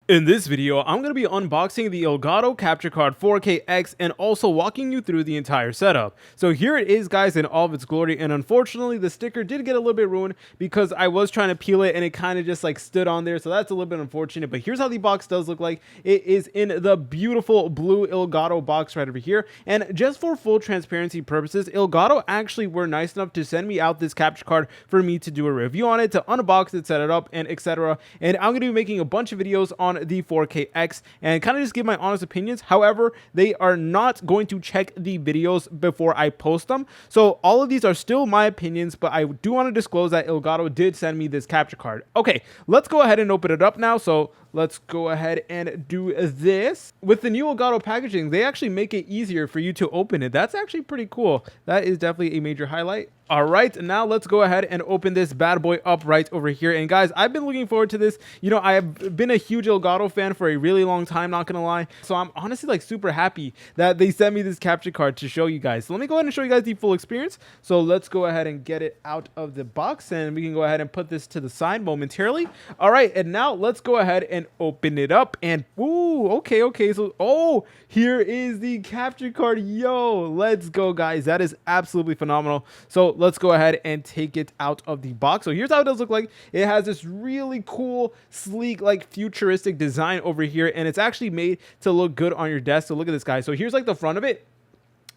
In this video, I'm going to be unboxing the Elgato Capture Card 4K-X and also walking you through the entire setup. So here it is, guys, in all of its glory, and unfortunately the sticker did get a little bit ruined because I was trying to peel it and it kind of just like stood on there, so that's a little bit unfortunate. But here's how the box does look like. It is in the beautiful blue Elgato box right over here, and just for full transparency purposes, Elgato actually were nice enough to send me out this capture card for me to do a review on it, to unbox it, set it up, and etc. And I'm going to be making a bunch of videos on the 4K-X and kind of just give my honest opinions. However, they are not going to check the videos before I post them, so all of these are still my opinions, but I do want to disclose that Elgato did send me this capture card. Okay, let's go ahead and open it up now. So let's go ahead and do this. With the new Elgato packaging, they actually make it easier for you to open it. That's actually pretty cool. That is definitely a major highlight. All right, now let's go ahead and open this bad boy up right over here. And guys, I've been looking forward to this. You know, I have been a huge Elgato fan for a really long time, not gonna lie. So I'm honestly like super happy that they sent me this capture card to show you guys. So let me go ahead and show you guys the full experience. So let's go ahead and get it out of the box, and we can go ahead and put this to the side momentarily. All right, and now let's go ahead and open it up. And ooh, okay, so oh, here is the capture card. Yo, let's go, guys. That is absolutely phenomenal. So let's go ahead and take it out of the box. So here's how it does look like. It has this really cool, sleek, like futuristic design over here, and it's actually made to look good on your desk. So look at this, guys. So here's like the front of it.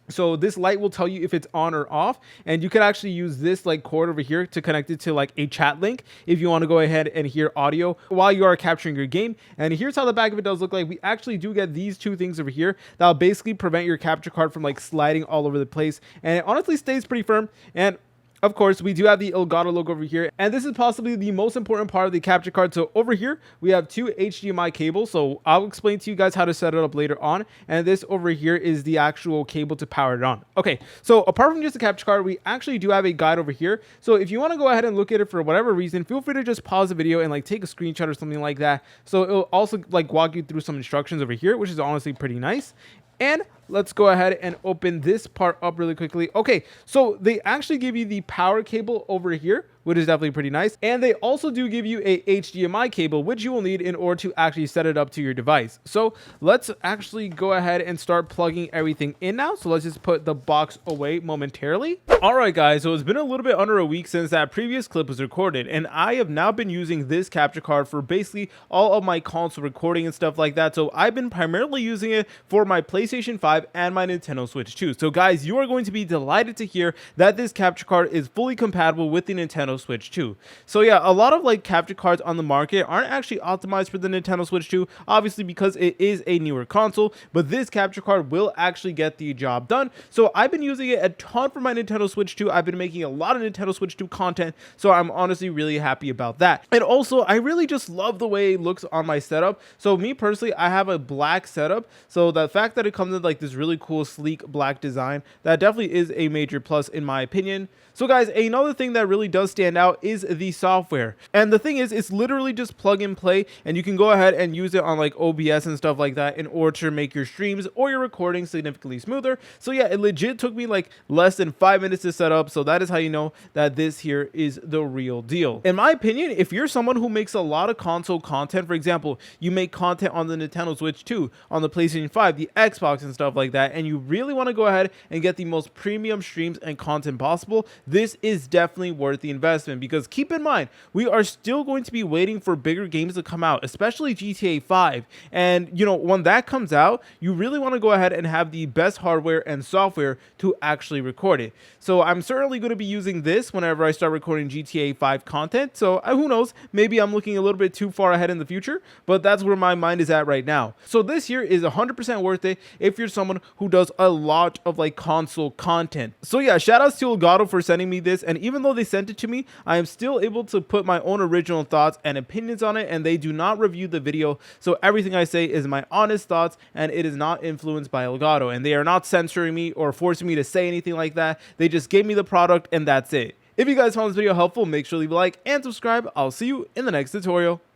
So this light will tell you if it's on or off, and you could actually use this like cord over here to connect it to like a chat link if you want to go ahead and hear audio while you are capturing your game. And here's how the back of it does look like. We actually do get these two things over here that'll basically prevent your capture card from like sliding all over the place, and it honestly stays pretty firm. And of course, we do have the Elgato logo over here, and this is possibly the most important part of the capture card. So over here, we have two HDMI cables. So I'll explain to you guys how to set it up later on. And this over here is the actual cable to power it on. Okay, so apart from just the capture card, we actually do have a guide over here. So if you want to go ahead and look at it for whatever reason, feel free to just pause the video and like take a screenshot or something like that. So it'll also like walk you through some instructions over here, which is honestly pretty nice. And let's go ahead and open this part up really quickly. Okay, so they actually give you the power cable over here, which is definitely pretty nice. And they also do give you a HDMI cable, which you will need in order to actually set it up to your device. So let's actually go ahead and start plugging everything in now. So let's just put the box away momentarily. All right, guys, so it's been a little bit under a week since that previous clip was recorded, and I have now been using this capture card for basically all of my console recording and stuff like that. So I've been primarily using it for my PlayStation 5 and my Nintendo Switch 2. So guys, you are going to be delighted to hear that this capture card is fully compatible with the Nintendo Switch 2. So yeah, a lot of like capture cards on the market aren't actually optimized for the Nintendo Switch 2, obviously because it is a newer console, but this capture card will actually get the job done. So I've been using it a ton for my Nintendo Switch 2. I've been making a lot of Nintendo Switch 2 content, so I'm honestly really happy about that. And also, I really just love the way it looks on my setup. So me personally, I have a black setup, so the fact that it comes in like this really cool sleek black design, that definitely is a major plus in my opinion. So guys, another thing that really does stand out is the software. And the thing is, it's literally just plug and play, and you can go ahead and use it on like OBS and stuff like that in order to make your streams or your recording significantly smoother. So yeah, it legit took me like less than 5 minutes to set up. So that is how you know that this here is the real deal. In my opinion, if you're someone who makes a lot of console content, for example, you make content on the Nintendo Switch 2, on the PlayStation 5, the Xbox and stuff like that, and you really want to go ahead and get the most premium streams and content possible, this is definitely worth the investment. Because keep in mind, we are still going to be waiting for bigger games to come out, especially GTA 5. And you know, when that comes out, you really want to go ahead and have the best hardware and software to actually record it. So I'm certainly going to be using this whenever I start recording GTA 5 content. So who knows, maybe I'm looking a little bit too far ahead in the future, but that's where my mind is at right now. So this here is 100% worth it if you're someone who does a lot of like console content. So yeah, shout outs to Elgato for sending me this, and even though they sent it to me, I am still able to put my own original thoughts and opinions on it, and they do not review the video. So everything I say is my honest thoughts, and it is not influenced by Elgato, and they are not censoring me or forcing me to say anything like that. They just gave me the product, and that's it. If you guys found this video helpful, make sure to leave a like and subscribe. I'll see you in the next tutorial.